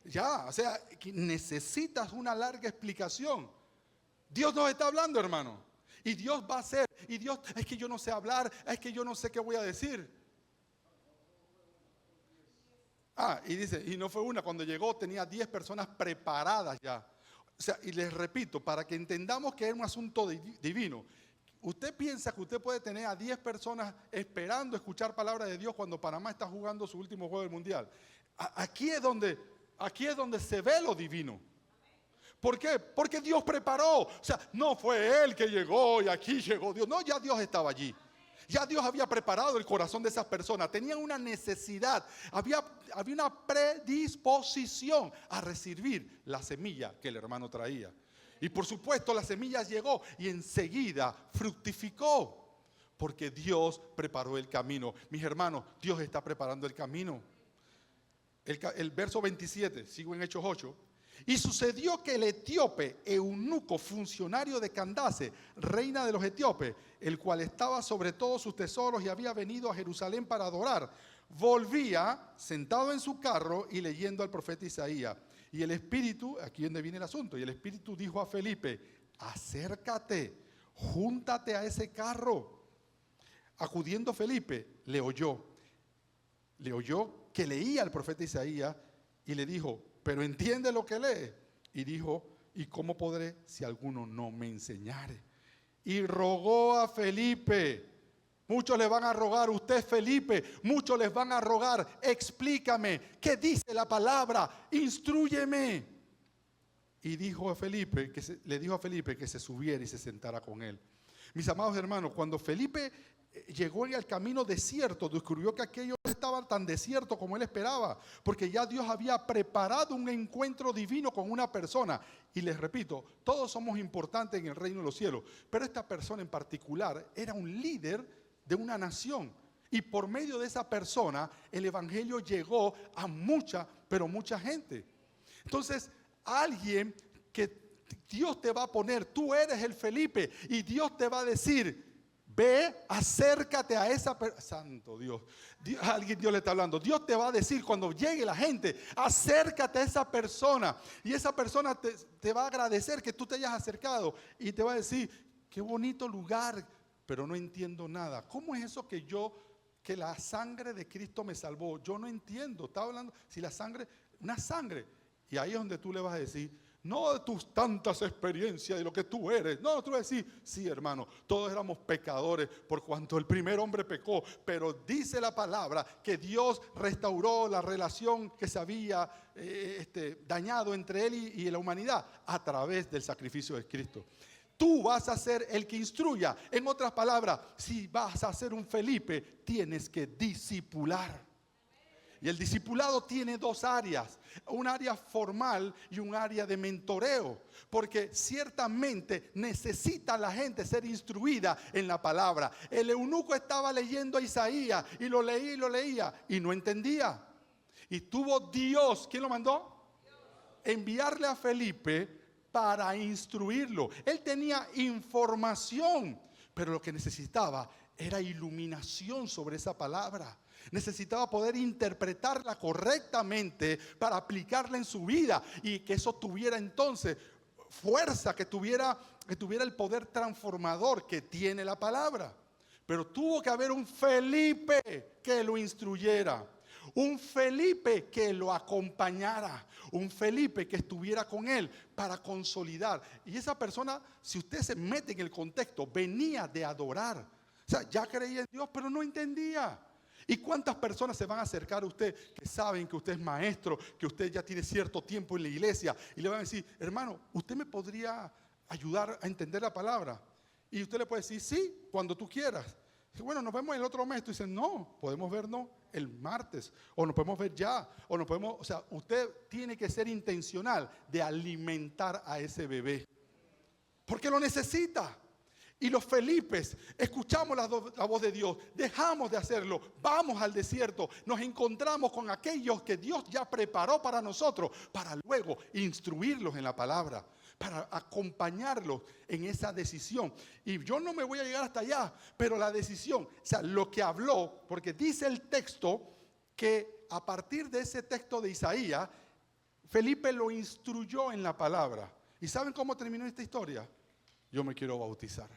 Ya, o sea, necesitas una larga explicación. Dios nos está hablando, hermano. Y Dios va a hacer. Y Dios, es que yo no sé hablar, es que yo no sé qué voy a decir. Y dice, y no fue una, cuando llegó tenía 10 personas preparadas ya. O sea, y les repito, para que entendamos que es un asunto divino. ¿Usted piensa que usted puede tener a 10 personas esperando escuchar palabra de Dios cuando Panamá está jugando su último juego del mundial? Aquí es donde se ve lo divino. ¿Por qué? Porque Dios preparó. O sea, no fue Él que llegó y aquí llegó Dios. No, ya Dios estaba allí. Ya Dios había preparado el corazón de esas personas. Tenían una necesidad. Había una predisposición a recibir la semilla que el hermano traía. Y por supuesto la semilla llegó y enseguida fructificó. Porque Dios preparó el camino. Mis hermanos, Dios está preparando el camino. El verso 27, sigo en Hechos 8. Y sucedió que el etíope eunuco, funcionario de Candace, reina de los etíopes, el cual estaba sobre todos sus tesoros y había venido a Jerusalén para adorar, volvía sentado en su carro y leyendo al profeta Isaías. Y el Espíritu, aquí es donde viene el asunto, y el Espíritu dijo a Felipe, acércate, júntate a ese carro. Acudiendo Felipe, le oyó que leía al profeta Isaías y le dijo, pero entiende lo que lee. Y dijo, ¿y cómo podré si alguno no me enseñare? Y rogó a Felipe. Muchos le van a rogar, usted Felipe, muchos les van a rogar, explícame, ¿qué dice la palabra? Instrúyeme. Y le dijo a Felipe que se subiera y se sentara con él. Mis amados hermanos, cuando Felipe llegó en el camino desierto, descubrió que aquello no estaba tan desierto como él esperaba, porque ya Dios había preparado un encuentro divino con una persona. Y les repito, todos somos importantes en el reino de los cielos, pero esta persona en particular era un líder de una nación. Y por medio de esa persona, el evangelio llegó a mucha, pero mucha gente. Entonces, alguien que Dios te va a poner, tú eres el Felipe, y Dios te va a decir, ve, acércate a esa persona. Santo Dios. Alguien Dios le está hablando. Dios te va a decir cuando llegue la gente, acércate a esa persona. Y esa persona te va a agradecer que tú te hayas acercado. Y te va a decir, qué bonito lugar, pero no entiendo nada. ¿Cómo es eso que la sangre de Cristo me salvó? Yo no entiendo. Estaba hablando, si la sangre, una sangre. Y ahí es donde tú le vas a decir, no de tus tantas experiencias, de lo que tú eres. No, tú vas a decir, sí, hermano, todos éramos pecadores por cuanto el primer hombre pecó. Pero dice la palabra que Dios restauró la relación que se había dañado entre Él y la humanidad a través del sacrificio de Cristo. Tú vas a ser el que instruya. En otras palabras, si vas a ser un Felipe, tienes que discipular. Y el discipulado tiene dos áreas, un área formal y un área de mentoreo, porque ciertamente necesita la gente ser instruida en la palabra. El eunuco estaba leyendo a Isaías y lo leía y no entendía. Y tuvo Dios, ¿quién lo mandó? Enviarle a Felipe para instruirlo. Él tenía información, pero lo que necesitaba era iluminación sobre esa palabra. Necesitaba poder interpretarla correctamente para aplicarla en su vida y que eso tuviera entonces fuerza, que tuviera el poder transformador que tiene la palabra. Pero tuvo que haber un Felipe que lo instruyera, un Felipe que lo acompañara, un Felipe que estuviera con él para consolidar. Y esa persona, si usted se mete en el contexto, venía de adorar. O sea, ya creía en Dios, pero no entendía. ¿Y cuántas personas se van a acercar a usted que saben que usted es maestro, que usted ya tiene cierto tiempo en la iglesia y le van a decir, hermano, ¿usted me podría ayudar a entender la palabra? Y usted le puede decir, sí, cuando tú quieras. Bueno, nos vemos el otro mes. Tú dices, no, podemos vernos el martes, o nos podemos ver ya, o nos podemos, o sea, usted tiene que ser intencional de alimentar a ese bebé, porque lo necesita. Y los Felipes, escuchamos la voz de Dios, dejamos de hacerlo, vamos al desierto, nos encontramos con aquellos que Dios ya preparó para nosotros, para luego instruirlos en la palabra, para acompañarlos en esa decisión. Y yo no me voy a llegar hasta allá, pero la decisión, o sea, lo que habló, porque dice el texto que a partir de ese texto de Isaías, Felipe lo instruyó en la palabra. ¿Y saben cómo terminó esta historia? Yo me quiero bautizar.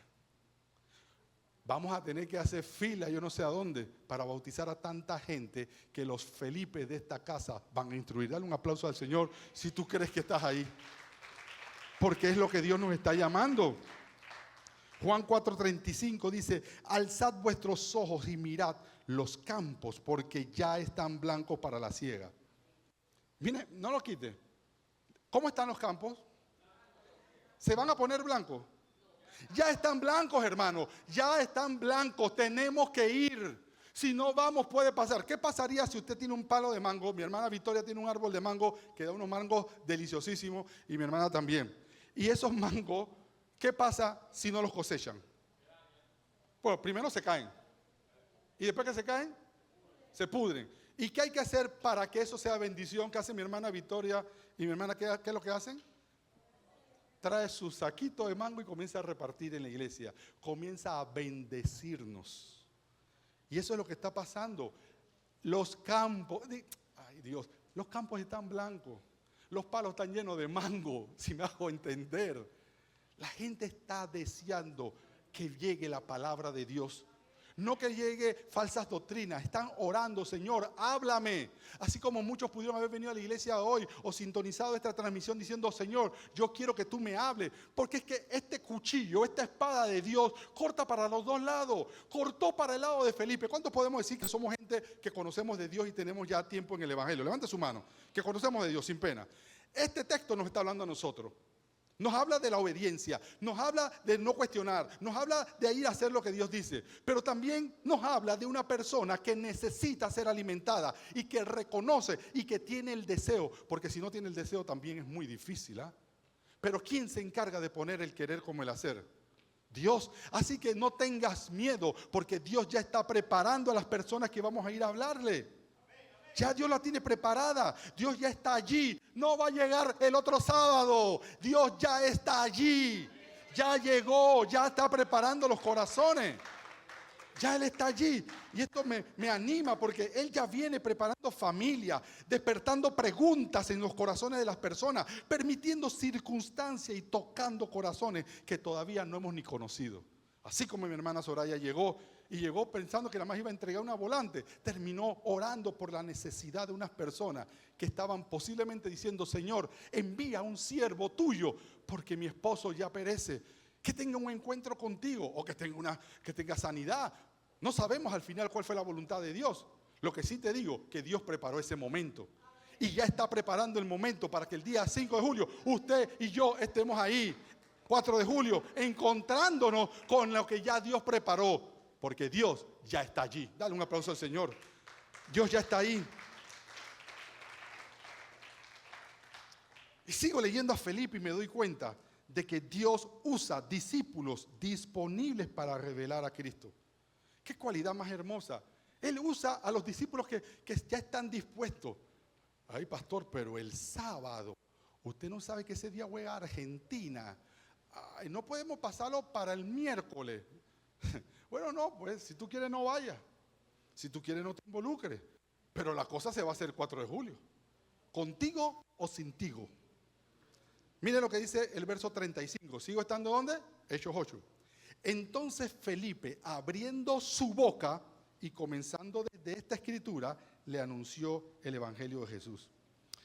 Vamos a tener que hacer fila, yo no sé a dónde, para bautizar a tanta gente que los Felipes de esta casa van a instruir. Dale un aplauso al Señor si tú crees que estás ahí. Porque es lo que Dios nos está llamando. Juan 4:35 dice, alzad vuestros ojos y mirad los campos, porque ya están blancos para la siega. Mire, no lo quite. ¿Cómo están los campos? ¿Se van a poner blancos? Ya están blancos, hermano, ya están blancos, tenemos que ir. Si no vamos, puede pasar. ¿Qué pasaría si usted tiene un palo de mango? Mi hermana Victoria tiene un árbol de mango que da unos mangos deliciosísimos y mi hermana también. Y esos mangos, ¿qué pasa si no los cosechan? Bueno, primero se caen. Y después que se caen, se pudren. ¿Y qué hay que hacer para que eso sea bendición? ¿Qué hace mi hermana Victoria y mi hermana? ¿Qué es lo que hacen? Trae su saquito de mango y comienza a repartir en la iglesia. Comienza a bendecirnos. Y eso es lo que está pasando. Los campos, ay Dios, los campos están blancos. Los palos están llenos de mango, si me hago entender. La gente está deseando que llegue la palabra de Dios. No que llegue falsas doctrinas. Están orando, Señor, háblame. Así como muchos pudieron haber venido a la iglesia hoy o sintonizado esta transmisión diciendo, Señor, yo quiero que tú me hables. Porque es que este cuchillo, esta espada de Dios, corta para los dos lados. Cortó para el lado de Felipe. ¿Cuántos podemos decir que somos gente que conocemos de Dios y tenemos ya tiempo en el Evangelio? Levante su mano, que conocemos de Dios sin pena. Este texto nos está hablando a nosotros. Nos habla de la obediencia, nos habla de no cuestionar, nos habla de ir a hacer lo que Dios dice, pero también nos habla de una persona que necesita ser alimentada y que reconoce y que tiene el deseo, porque si no tiene el deseo también es muy difícil, ¿ah? Pero ¿quién se encarga de poner el querer como el hacer? Dios. Así que no tengas miedo, porque Dios ya está preparando a las personas que vamos a ir a hablarle. Ya Dios la tiene preparada. Dios ya está allí. No va a llegar el otro sábado. Dios ya está allí. Ya llegó. Ya está preparando los corazones. Ya Él está allí. Y esto me anima porque Él ya viene preparando familia, despertando preguntas en los corazones de las personas, permitiendo circunstancias y tocando corazones que todavía no hemos ni conocido. Así como mi hermana Soraya llegó pensando que nada más iba a entregar una volante, terminó orando por la necesidad de unas personas que estaban posiblemente diciendo: Señor, envía un siervo tuyo porque mi esposo ya perece, que tenga un encuentro contigo o que tenga sanidad. No sabemos al final cuál fue la voluntad de Dios. Lo que sí te digo, que Dios preparó ese momento y ya está preparando el momento para que el día 5 de julio usted y yo estemos ahí, 4 de julio, encontrándonos con lo que ya Dios preparó, porque Dios ya está allí. Dale un aplauso al Señor. Dios ya está ahí. Y sigo leyendo a Felipe y me doy cuenta de que Dios usa discípulos disponibles para revelar a Cristo. ¿Qué cualidad más hermosa? Él usa a los discípulos que ya están dispuestos. Ay, pastor, pero el sábado, usted no sabe que ese día juega Argentina. Ay, no podemos pasarlo para el miércoles. Bueno, no, pues si tú quieres no vayas. Si tú quieres no te involucres. Pero la cosa se va a hacer el 4 de julio. Contigo o sintigo. Mire lo que dice el verso 35. ¿Sigo estando dónde? Hechos 8. Entonces Felipe, abriendo su boca y comenzando desde esta escritura, le anunció el evangelio de Jesús.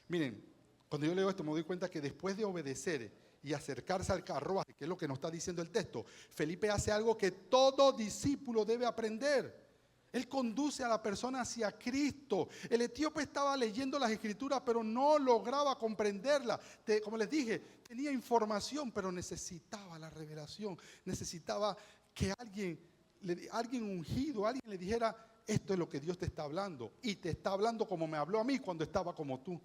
Miren, cuando yo leo esto me doy cuenta que después de obedecer y acercarse al carruaje, que es lo que nos está diciendo el texto, Felipe hace algo que todo discípulo debe aprender. Él conduce a la persona hacia Cristo. El etíope estaba leyendo las escrituras, pero no lograba comprenderlas. Como les dije, tenía información, pero necesitaba la revelación. Necesitaba que alguien ungido, alguien le dijera: esto es lo que Dios te está hablando. Y te está hablando como me habló a mí cuando estaba como tú.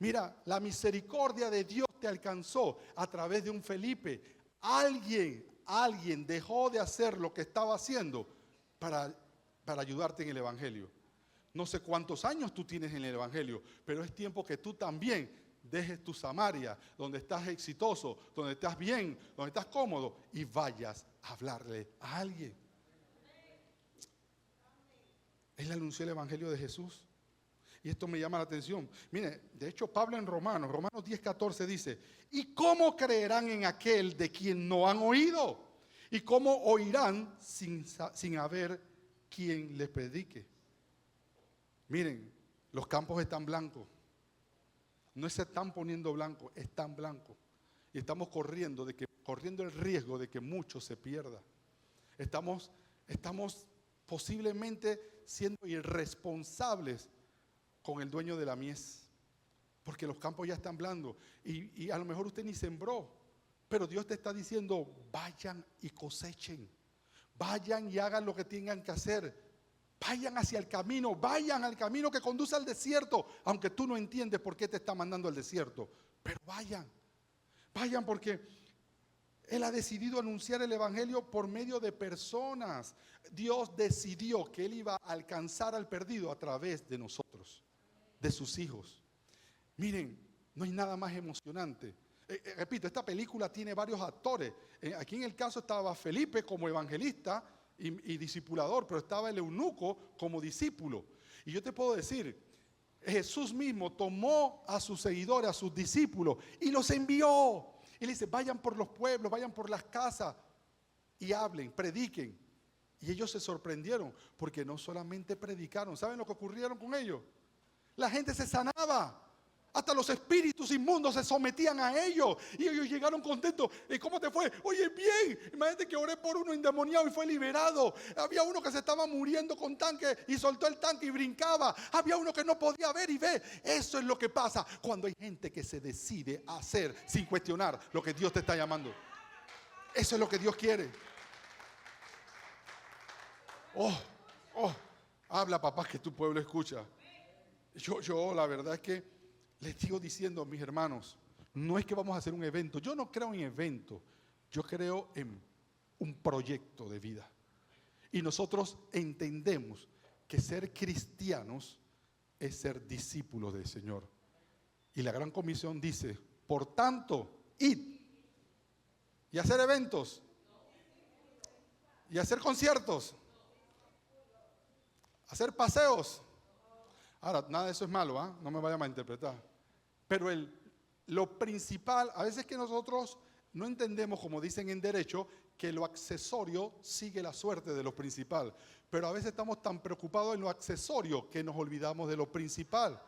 Mira, la misericordia de Dios te alcanzó a través de un Felipe. Alguien dejó de hacer lo que estaba haciendo para ayudarte en el evangelio. No sé cuántos años tú tienes en el evangelio, pero es tiempo que tú también dejes tu Samaria, donde estás exitoso, donde estás bien, donde estás cómodo, y vayas a hablarle a alguien. Él anunció el evangelio de Jesús. Y esto me llama la atención. Mire, de hecho Pablo en Romanos 10:14 dice: ¿y cómo creerán en aquel de quien no han oído? ¿Y cómo oirán sin haber quien les predique? Miren, los campos están blancos. No se están poniendo blancos, están blancos. Y estamos corriendo el riesgo de que mucho se pierda. Estamos posiblemente siendo irresponsables con el dueño de la mies, porque los campos ya están blancos y a lo mejor usted ni sembró, pero Dios te está diciendo: vayan y cosechen, vayan y hagan lo que tengan que hacer, vayan hacia el camino, vayan al camino que conduce al desierto, aunque tú no entiendes por qué te está mandando al desierto, pero vayan porque Él ha decidido anunciar el evangelio por medio de personas. Dios decidió que Él iba a alcanzar al perdido a través de nosotros, de sus hijos. Miren, no hay nada más emocionante. Repito, esta película tiene varios actores. Aquí en el caso estaba Felipe como evangelista y discipulador, pero estaba el eunuco como discípulo. Y yo te puedo decir, Jesús mismo tomó a sus seguidores, a sus discípulos, y los envió. Y le dice: vayan por los pueblos, vayan por las casas y hablen, prediquen. Y ellos se sorprendieron porque no solamente predicaron. ¿Saben lo que ocurrieron con ellos? La gente se sanaba. Hasta los espíritus inmundos se sometían a ellos. Y ellos llegaron contentos. ¿Y cómo te fue? Oye, bien. Imagínate que oré por uno endemoniado y fue liberado. Había uno que se estaba muriendo con tanque y soltó el tanque y brincaba. Había uno que no podía ver y ve. Eso es lo que pasa cuando hay gente que se decide a hacer sin cuestionar lo que Dios te está llamando. Eso es lo que Dios quiere. Habla, papá, que tu pueblo escucha. Yo la verdad es que les sigo diciendo, mis hermanos, no es que vamos a hacer un evento. Yo no creo en eventos, yo creo en un proyecto de vida. Y nosotros entendemos que ser cristianos es ser discípulos del Señor. Y la Gran Comisión dice: por tanto, id y hacer eventos y hacer conciertos, hacer paseos. Ahora, nada de eso es malo, no me vaya a malinterpretar. Pero lo principal, a veces que nosotros no entendemos, como dicen en derecho, que lo accesorio sigue la suerte de lo principal. Pero a veces estamos tan preocupados en lo accesorio que nos olvidamos de lo principal.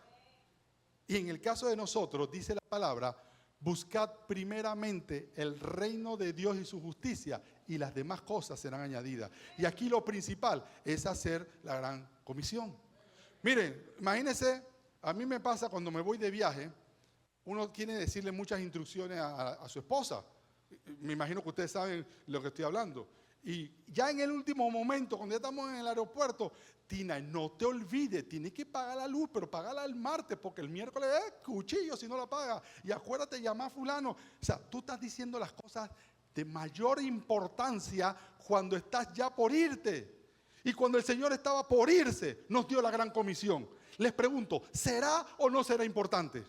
Y en el caso de nosotros, dice la palabra, buscad primeramente el reino de Dios y su justicia, y las demás cosas serán añadidas. Y aquí lo principal es hacer la gran comisión. Miren, imagínense, a mí me pasa cuando me voy de viaje, uno quiere decirle muchas instrucciones a su esposa. Me imagino que ustedes saben lo que estoy hablando. Y ya en el último momento, cuando ya estamos en el aeropuerto, Tina, no te olvides, tienes que pagar la luz, pero págala el martes, porque el miércoles es cuchillo si no la pagas. Y acuérdate, llama a fulano. O sea, tú estás diciendo las cosas de mayor importancia cuando estás ya por irte. Y cuando el Señor estaba por irse, nos dio la gran comisión. Les pregunto, ¿será o no será importante?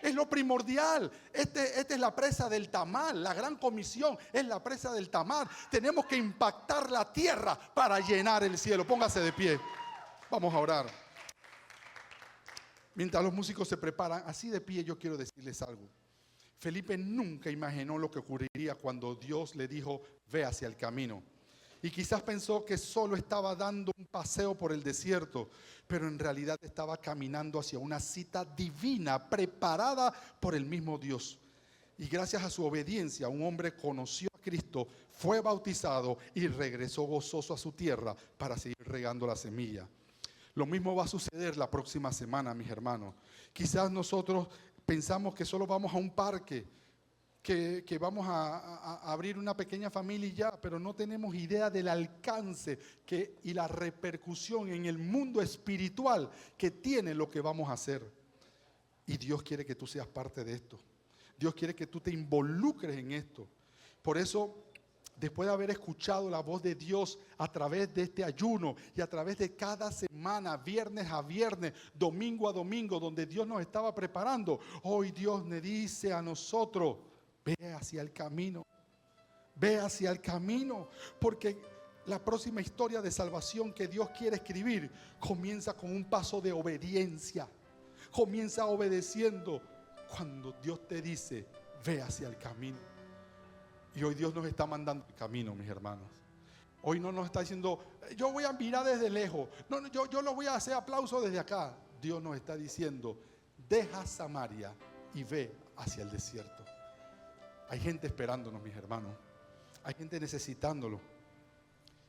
Es lo primordial. Esta es la presa del tamal. La gran comisión es la presa del tamal. Tenemos que impactar la tierra para llenar el cielo. Póngase de pie. Vamos a orar. Mientras los músicos se preparan, así de pie, yo quiero decirles algo. Felipe nunca imaginó lo que ocurriría cuando Dios le dijo, ve hacia el camino. Y quizás pensó que solo estaba dando un paseo por el desierto, pero en realidad estaba caminando hacia una cita divina preparada por el mismo Dios. Y gracias a su obediencia, un hombre conoció a Cristo, fue bautizado y regresó gozoso a su tierra para seguir regando la semilla. Lo mismo va a suceder la próxima semana, mis hermanos. Quizás nosotros pensamos que solo vamos a un parque, que vamos a abrir una pequeña familia y ya, pero no tenemos idea del alcance y la repercusión en el mundo espiritual que tiene lo que vamos a hacer. Y Dios quiere que tú seas parte de esto. Dios quiere que tú te involucres en esto. Por eso, después de haber escuchado la voz de Dios a través de este ayuno y a través de cada semana, viernes a viernes, domingo a domingo, donde Dios nos estaba preparando, hoy Dios me dice a nosotros, ve hacia el camino, ve hacia el camino, porque la próxima historia de salvación que Dios quiere escribir comienza con un paso de obediencia. Comienza obedeciendo cuando Dios te dice, ve hacia el camino. Y hoy Dios nos está mandando el camino, mis hermanos. Hoy no nos está diciendo, yo voy a mirar desde lejos, no, yo lo voy a hacer aplauso desde acá. Dios nos está diciendo, deja Samaria y ve hacia el desierto. Hay gente esperándonos, mis hermanos. Hay gente necesitándolo.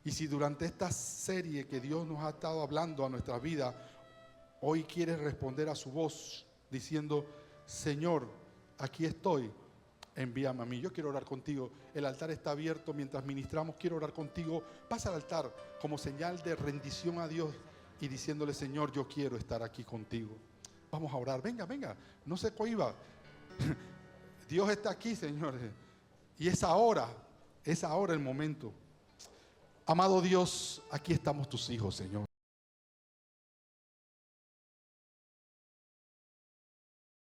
Y si durante esta serie que Dios nos ha estado hablando a nuestra vida, hoy quieres responder a su voz diciendo, Señor, aquí estoy, envíame a mí. Yo quiero orar contigo. El altar está abierto mientras ministramos. Quiero orar contigo. Pasa al altar como señal de rendición a Dios y diciéndole, Señor, yo quiero estar aquí contigo. Vamos a orar. Venga, no se cohiba. Dios está aquí, señores. Y es ahora el momento. Amado Dios, aquí estamos tus hijos, Señor.